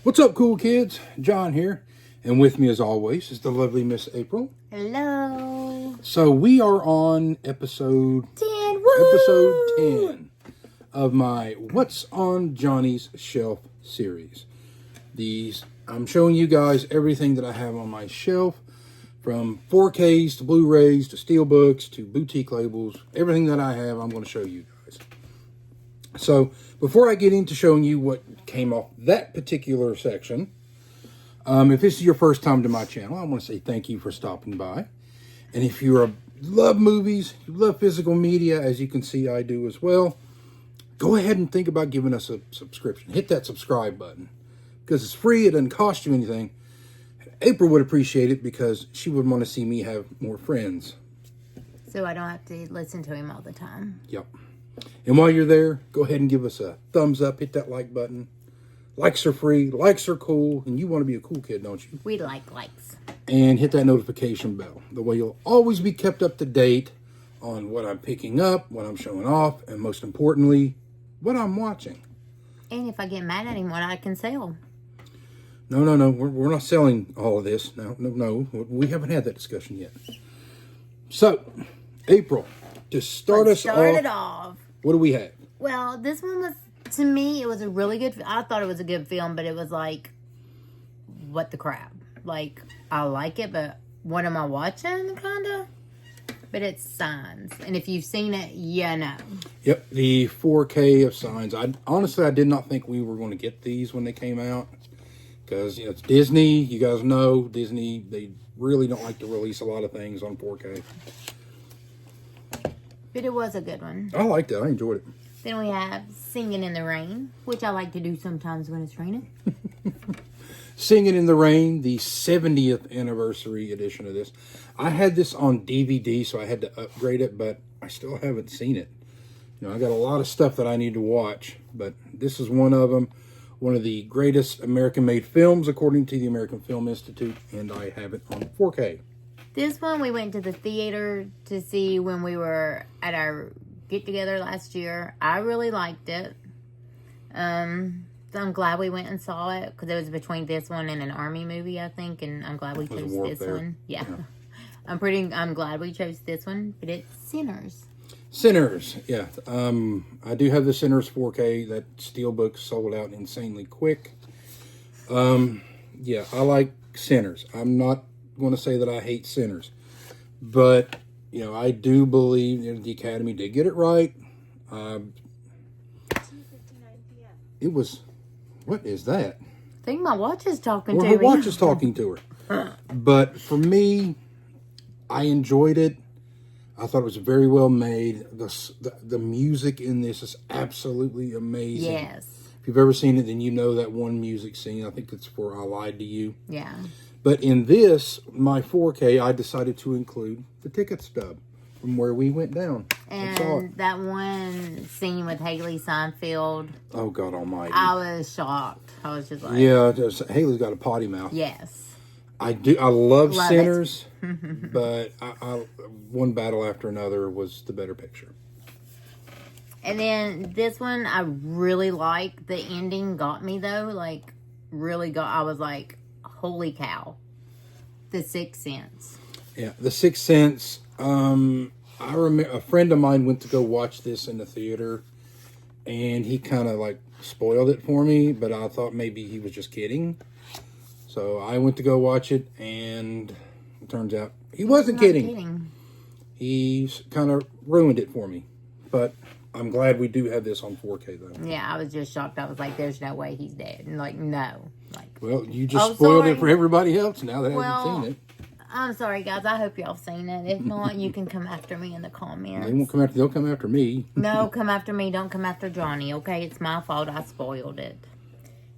What's up, cool kids? John here, and with me as always is the lovely Miss April. Hello. So we are on episode 10. Woo! episode 10 of my What's on Johnny's Shelf series. I'm showing you guys everything that I have on my shelf, from 4Ks to Blu-rays to Steelbooks to boutique labels. Everything that I have, I'm going to show you guys. So before I get into showing you what came off that particular section, if this is your first time to my channel, I want to say thank you for stopping by. And if you love movies, you love physical media, as you can see I do as well, go ahead and think about giving us a subscription. Hit that subscribe button because it's free. It doesn't cost you anything. April would appreciate it because she would want to see me have more friends. So I don't have to listen to him all the time. Yep. And while you're there, go ahead and give us a thumbs up. Hit that like button. Likes are free. Likes are cool. And you want to be a cool kid, don't you? We like likes. And hit that notification bell. The way you'll always be kept up to date on what I'm picking up, what I'm showing off, and most importantly, what I'm watching. And if I get mad at him, what I can sell. No. We're not selling all of this. No. We haven't had that discussion yet. So, April, to start us off, what do we have? Well, this one was, to me, it was a really good, I thought it was a good film, but it was like, what the crap? Like, I like it, but what am I watching, kind of? But it's Signs. And if you've seen it, you know. Yep, the 4K of Signs. Honestly, I did not think we were going to get these when they came out. Because, it's Disney. You guys know Disney, they really don't like to release a lot of things on 4K. But it was a good one. I liked it. I enjoyed it. Then we have Singing in the Rain, which I like to do sometimes when it's raining. Singing in the Rain, the 70th anniversary edition of this. I had this on DVD, so I had to upgrade it, but I still haven't seen it. I got a lot of stuff that I need to watch, but this is one of them. One of the greatest American-made films, according to the American Film Institute, and I have it on 4K. This one we went to the theater to see when we were at our get-together last year. I really liked it. So I'm glad we went and saw it, because it was between this one and an Army movie, I think, and I'm glad we chose this one. Yeah. I'm glad we chose this one, but it's Sinners. Sinners, yeah. I do have the Sinners 4K. That Steelbook sold out insanely quick. Yeah, I like Sinners. I'm not going to say that I hate Sinners, but I do believe the Academy did get it right. It was, what is that? I think my watch is talking to me. Her watch is talking to her. But for me, I enjoyed it. I thought it was very well made. The music in this is absolutely amazing. Yes. If you've ever seen it, then you know that one music scene. I think it's for I Lied to You. Yeah. But in this, my 4K, I decided to include the ticket stub from where we went down. And that one scene with Haley Steinfeld. Oh, God almighty. I was shocked. I was just like... Yeah, Haley's got a potty mouth. Yes. I love Sinners, but one battle after another was the better picture. And then this one, I really like. The ending got me, though. Like, really got... I was like, holy cow. The Sixth Sense. Yeah, The Sixth Sense. I remember a friend of mine went to go watch this in the theater, and he kind of like spoiled it for me, but I thought maybe he was just kidding. So I went to go watch it, and it turns out he wasn't kidding. He kind of ruined it for me. But I'm glad we do have this on 4K, though. Yeah, I was just shocked. I was like, there's no way he's dead. And like, no. Like, well, you just spoiled it for everybody else now that hasn't seen it. I'm sorry, guys. I hope y'all seen it. If not, you can come after me in the comments. They won't come after. They'll come after me. No, come after me. Don't come after Johnny, okay? It's my fault. I spoiled it.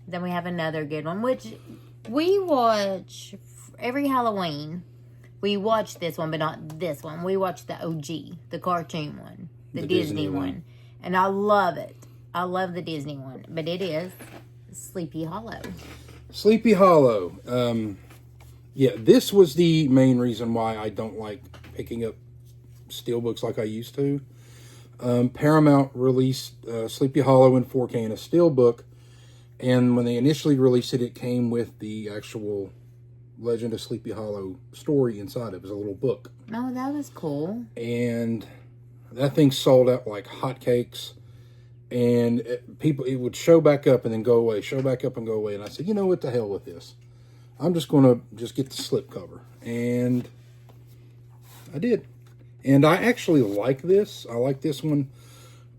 Then we have another good one, which... we watch every Halloween. We watch this one, but not this one. We watch the OG, the cartoon one, the Disney one. And I love it. I love the Disney one. But it is Sleepy Hollow. Sleepy Hollow. Yeah, this was the main reason why I don't like picking up steelbooks like I used to. Paramount released Sleepy Hollow in 4K in a steelbook. And when they initially released it, it came with the actual Legend of Sleepy Hollow story inside. It was a little book. Oh, that was cool. And that thing sold out like hotcakes. And it would show back up and then go away, show back up and go away. And I said, you know what, the hell with this. I'm just going to just get the slipcover. And I did. And I actually like this. I like this one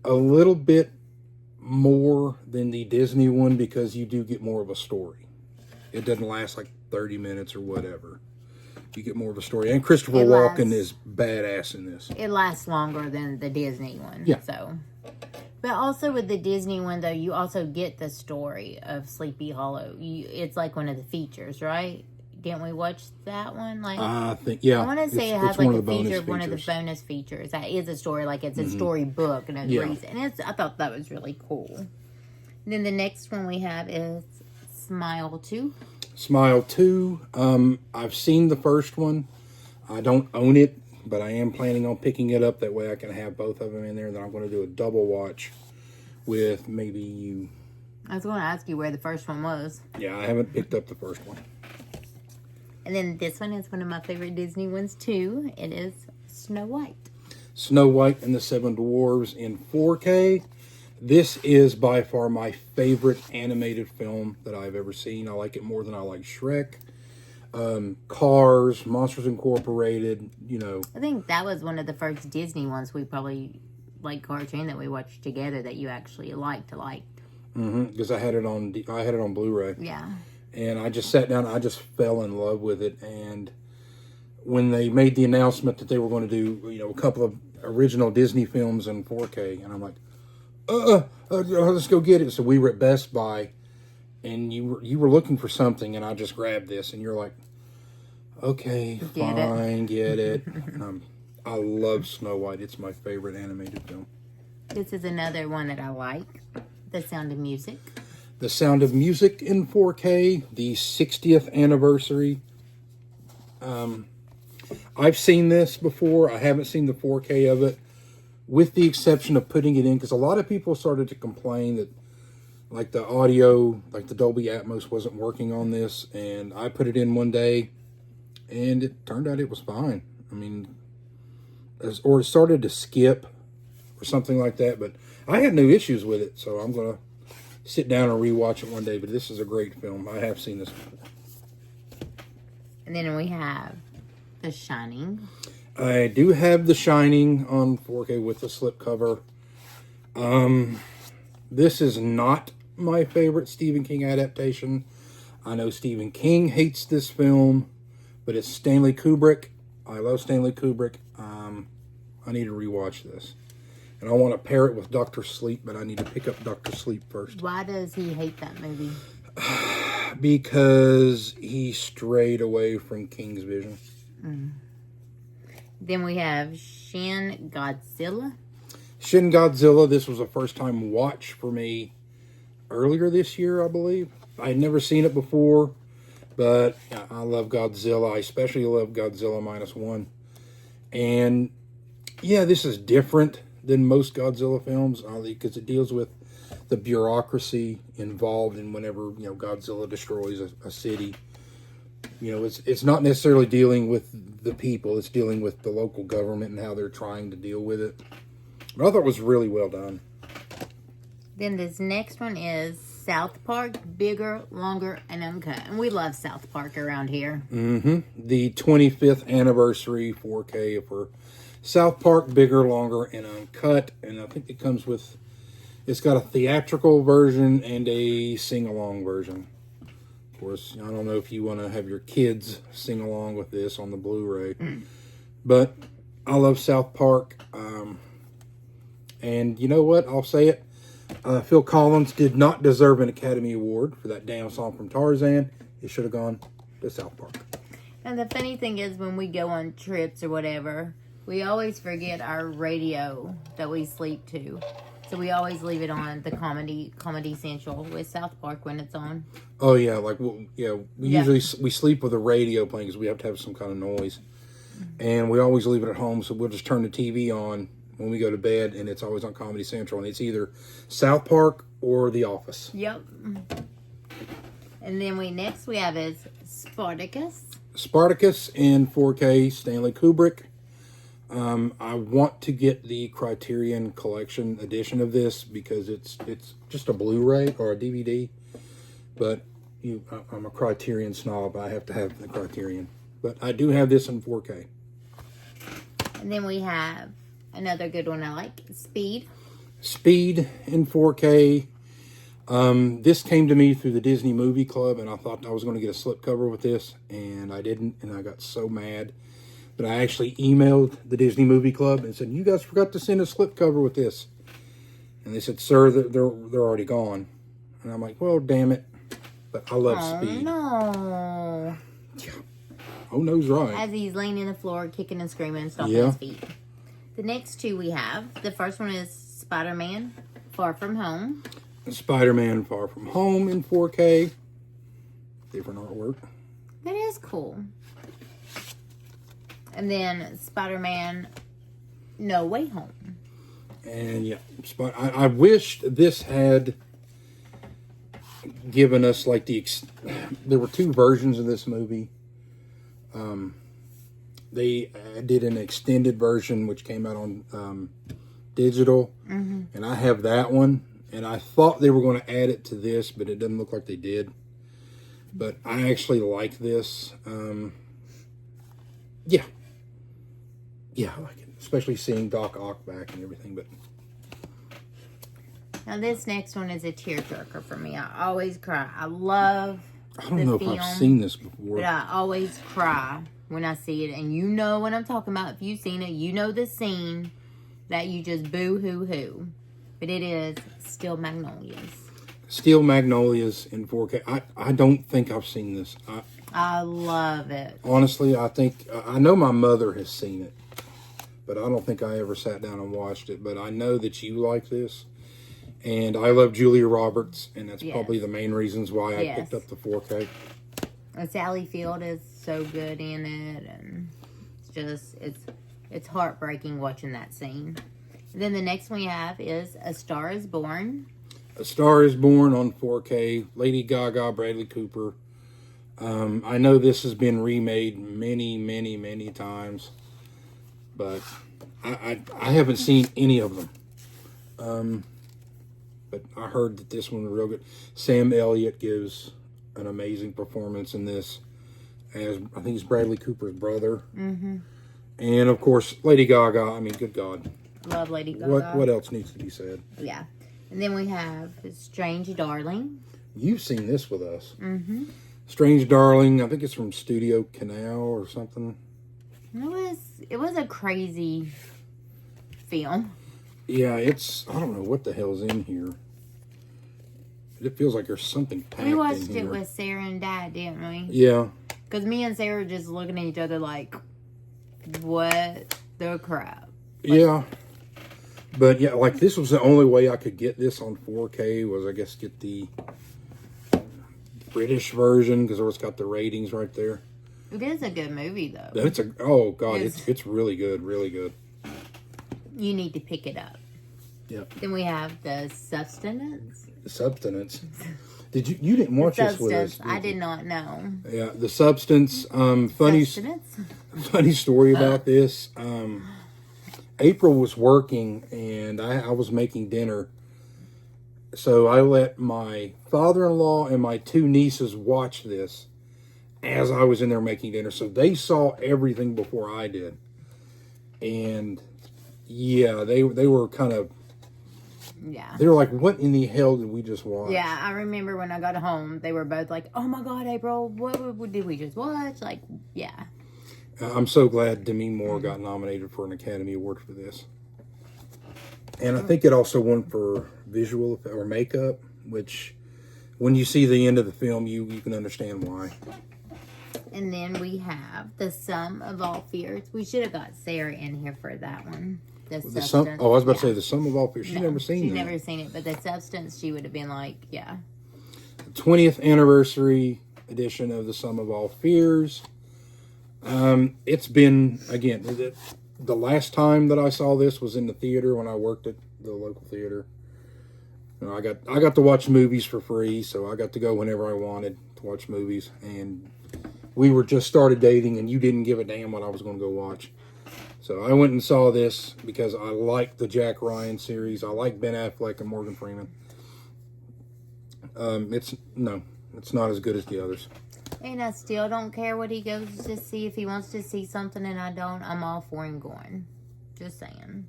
a little bit more than the Disney one because you do get more of a story. It doesn't last like 30 minutes or whatever. You get more of a story. And Christopher Walken is badass in this. It lasts longer than the Disney one. Yeah. So, but also with the Disney one, though, you also get the story of Sleepy Hollow. It's like one of the features, right? Didn't we watch that one? Like, I think, yeah. I want to say it has like a feature, one of the bonus features. That is a story, like it's a story book and a reason. And I thought that was really cool. And then the next one we have is Smile 2. Smile 2. I've seen the first one. I don't own it, but I am planning on picking it up. That way I can have both of them in there. Then I'm going to do a double watch with maybe you. I was going to ask you where the first one was. Yeah, I haven't picked up the first one. And then this one is one of my favorite Disney ones too. It is Snow White. Snow White and the Seven Dwarves in 4K. This is by far my favorite animated film that I've ever seen. I like it more than I like Shrek. Cars, Monsters Incorporated, you know. I think that was one of the first Disney ones we probably, like cartoon that we watched together that you actually liked. Because I had it on Blu-ray. Yeah. And I just sat down, I just fell in love with it. And when they made the announcement that they were going to do, you know, a couple of original Disney films in 4K, and I'm like, let's go get it. So we were at Best Buy, and you were looking for something, and I just grabbed this, and you're like, okay, fine, get it. I love Snow White. It's my favorite animated film. This is another one that I like, The Sound of Music. The Sound of Music in 4K, the 60th anniversary. I've seen this before. I haven't seen the 4K of it, with the exception of putting it in, because a lot of people started to complain that like the audio, like the Dolby Atmos wasn't working on this, and I put it in one day, and it turned out it was fine. I mean, or it started to skip or something like that, but I had no issues with it, so I'm going to sit down and rewatch it one day. But this is a great film. I have seen this before. And then we have The Shining. I do have The Shining on 4K with the slipcover. This is not my favorite Stephen King adaptation. I know Stephen King hates this film, but it's Stanley Kubrick. I love Stanley Kubrick. I need to rewatch this. And I want to pair it with Dr. Sleep, but I need to pick up Dr. Sleep first. Why does he hate that movie? Because he strayed away from King's vision. Then we have Shin Godzilla. Shin Godzilla, this was a first-time watch for me earlier this year, I believe. I had never seen it before, but I love Godzilla. I especially love Godzilla -1. And, yeah, this is different than most Godzilla films, because it deals with the bureaucracy involved in whenever, you know, Godzilla destroys a city. You know, it's not necessarily dealing with the people, it's dealing with the local government and how they're trying to deal with it. But I thought it was really well done. Then this next one is South Park, Bigger, Longer, and Uncut. And we love South Park around here. The 25th anniversary 4K for South Park, Bigger, Longer, and Uncut. And I think it comes with, it's got a theatrical version and a sing-along version. Of course, I don't know if you want to have your kids sing along with this on the Blu-ray. But I love South Park. And you know what? I'll say it. Phil Collins did not deserve an Academy Award for that damn song from Tarzan. It should have gone to South Park. And the funny thing is, when we go on trips or whatever, we always forget our radio that we sleep to. So we always leave it on the Comedy Central with South Park when it's on. Oh yeah, like we usually we sleep with the radio playing because we have to have some kind of noise, and we always leave it at home. So we'll just turn the TV on when we go to bed, and it's always on Comedy Central, and it's either South Park or The Office. Yep. And then next we have is Spartacus. Spartacus in 4K, Stanley Kubrick. I want to get the Criterion Collection edition of this because it's just a Blu-ray or a DVD. But I'm a Criterion snob. I have to have the Criterion. But I do have this in 4K. And then we have another good one I like, Speed. Speed in 4K. This came to me through the Disney Movie Club, and I thought I was going to get a slipcover with this, and I didn't, and I got so mad. But I actually emailed the Disney Movie Club and said, "You guys forgot to send a slipcover with this." And they said, "Sir, they're already gone." And I'm like, "Well, damn it." But I love Speed. No. Yeah. Oh, no's right. As he's laying in the floor, kicking and screaming and stomping Yeah. his feet. The next two we have, the first one is Spider-Man, Far From Home. Spider-Man Far From Home in 4K. Different artwork. That is cool. And then Spider-Man No Way Home. And yeah, I wished this had given us like there were two versions of this movie. They did an extended version which came out on digital, and I have that one. And I thought they were going to add it to this, but it doesn't look like they did. But I actually like this. Yeah, I like it, especially seeing Doc Ock back and everything. But Now this next one is a tearjerker for me. I always cry. I love I don't know if I've seen this before. but I always cry when I see it. And you know what I'm talking about. If you've seen it, you know the scene that you just boo-hoo-hoo. But it is Steel Magnolias. Steel Magnolias in 4K. I don't think I've seen this. I love it. Honestly, I know my mother has seen it, but I don't think I ever sat down and watched it. But I know that you like this, and I love Julia Roberts, and that's probably the main reasons why I picked up the 4K. And Sally Field is so good in it, and it's heartbreaking watching that scene. And then the next one we have is A Star Is Born. A Star Is Born on 4K. Lady Gaga, Bradley Cooper. I know this has been remade many, many, many times, but I haven't seen any of them. But I heard that this one was real good. Sam Elliott gives an amazing performance in this, as I think he's Bradley Cooper's brother. Mm-hmm. And of course, Lady Gaga. I mean, good God. Love Lady Gaga. What else needs to be said? Yeah. And then we have Strange Darling. You've seen this with us. Mm-hmm. Strange Darling. I think it's from Studio Canal or something. It was a crazy film. Yeah, I don't know what the hell's in here. It feels like there's something packed in here. We watched it with Sarah and Dad, didn't we? Yeah. Because me and Sarah were just looking at each other like, what the crap? Yeah. But yeah, like this was the only way I could get this on 4K was I guess get the British version because it's got the ratings right there. It is a good movie though. It's really good, really good. You need to pick it up. Yep. Then we have The Substance. The Substance. You didn't watch this with us? I did not know. Yeah, The Substance. Funny story about this. April was working and I was making dinner. So I let my father-in-law and my two nieces watch this as I was in there making dinner. So they saw everything before I did. And yeah, they were kind of... Yeah. They were like, what in the hell did we just watch? Yeah, I remember when I got home, they were both like, oh my God, April, what did we just watch? Like, yeah. I'm so glad Demi Moore got nominated for an Academy Award for this. And I think it also won for visual or makeup, which when you see the end of the film, you can understand why. And then we have The Sum of All Fears. We should have got Sarah in here for that one. I was about to say The Sum of All Fears. She's never seen She's that. never seen it, but The Substance, she would have been like, yeah. The 20th anniversary edition of The Sum of All Fears. It's been, again, the last time that I saw this was in the theater when I worked at the local theater. You know, I got to watch movies for free, so I got to go whenever I wanted, to watch movies, and we were just started dating, and you didn't give a damn what I was going to go watch. So I went and saw this because I like the Jack Ryan series. I like Ben Affleck and Morgan Freeman. It's not as good as the others. And I still don't care what he goes to see. If he wants to see something and I don't, I'm all for him going. Just saying.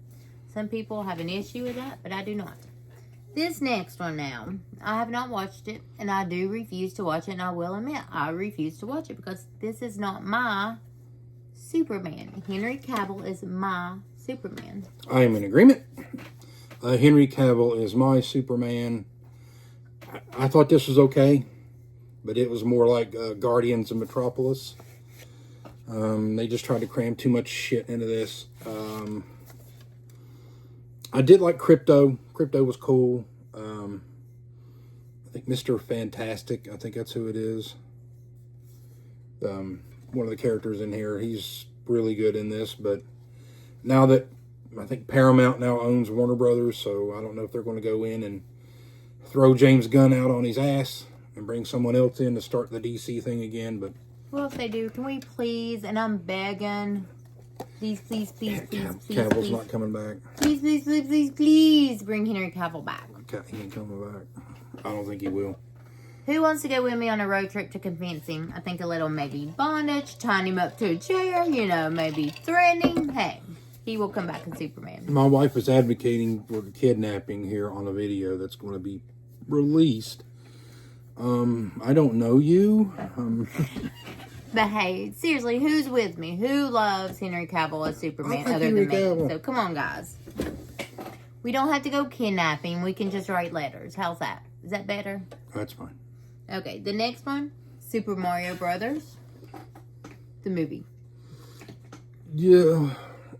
Some people have an issue with that, but I do not. This next one now, I have not watched it, and I do refuse to watch it, and I will admit, I refuse to watch it because this is not my Superman. Henry Cavill is my Superman. I am in agreement. Henry Cavill is my Superman. I thought this was okay, but it was more like Guardians of Metropolis. They just tried to cram too much shit into this. I did like Crypto. Crypto was cool. I think Mr. Fantastic, I think that's who it is. One of the characters in here, he's really good in this, but now that I think Paramount now owns Warner Brothers, so I don't know if they're going to go in and throw James Gunn out on his ass and bring someone else in to start the DC thing again, but... Well, if they do, can we please, and I'm begging, please, Cavill's not coming back. Please bring Henry Cavill back. He ain't coming back. I don't think he will. Who wants to go with me on a road trip to convince him? I think a little maybe bondage, tying him up to a chair, maybe threatening. Hey, he will come back in Superman. My wife is advocating for kidnapping here on a video that's going to be released. I don't know you. But hey, seriously, who's with me? Who loves Henry Cavill as Superman other Henry than me? Cavill. So come on, guys. We don't have to go kidnapping. We can just write letters. How's that? Is that better? That's fine. Okay, the next one, Super Mario Brothers, the movie. Yeah,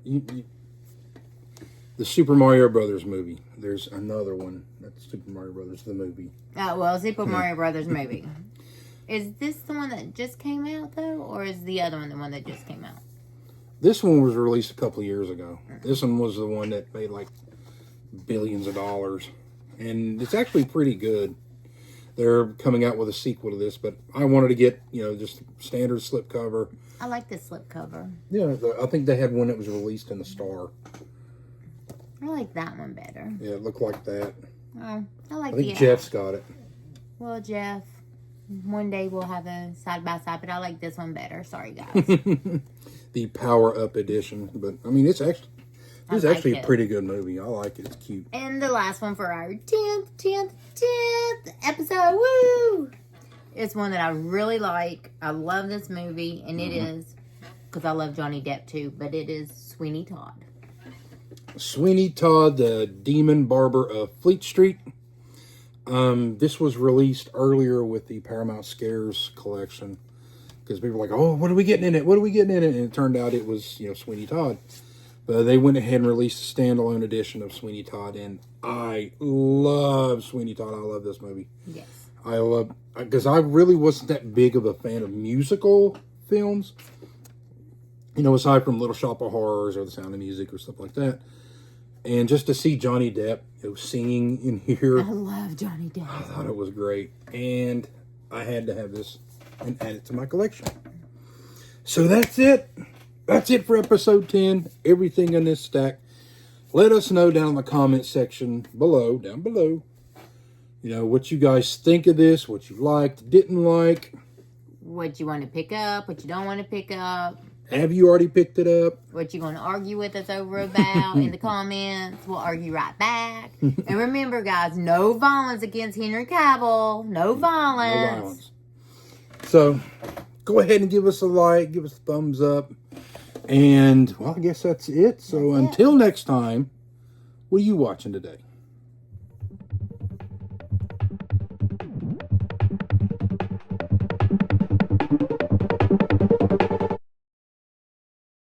the Super Mario Brothers movie. There's another one. That's Super Mario Brothers, the movie. Oh, well, Super Mario Brothers movie. Is this the one that just came out, though? Or is the other one the one that just came out? This one was released a couple of years ago. This one was the one that made like billions of dollars. And it's actually pretty good. They're coming out with a sequel to this, but I wanted to get, just standard slipcover. I like the slipcover. Yeah, I think they had one that was released in the Star. I like that one better. Yeah, it looked like that. Oh, I think Jeff's got it. Well, Jeff, one day we'll have a side-by-side, but I like this one better. Sorry, guys. The Power Up edition. But, I mean, it's actually a pretty good movie. I like it. It's cute. And the last one for our 10th episode. Woo! It's one that I really like. I love this movie, and it is, because I love Johnny Depp too, but it is Sweeney Todd. Sweeney Todd, the Demon Barber of Fleet Street. This was released earlier with the Paramount Scares collection, because people were like, oh, what are we getting in it? What are we getting in it? And it turned out it was, Sweeney Todd. But they went ahead and released a standalone edition of Sweeney Todd, and I love Sweeney Todd. I love this movie. Yes. Because I really wasn't that big of a fan of musical films. Aside from Little Shop of Horrors or The Sound of Music or stuff like that. And just to see Johnny Depp singing in here. I love Johnny Depp. I thought it was great. And I had to have this and add it to my collection. So that's it. That's it for episode 10. Everything in this stack. Let us know down in the comment section down below. What you guys think of this, what you liked, didn't like. What you want to pick up, what you don't want to pick up. Have you already picked it up? What you going to argue with us over about in the comments. We'll argue right back. And remember, guys, no violence against Henry Cavill. No violence. No violence. So, go ahead and give us a like, give us a thumbs up. And, well, I guess that's it. So, until next time, what are you watching today?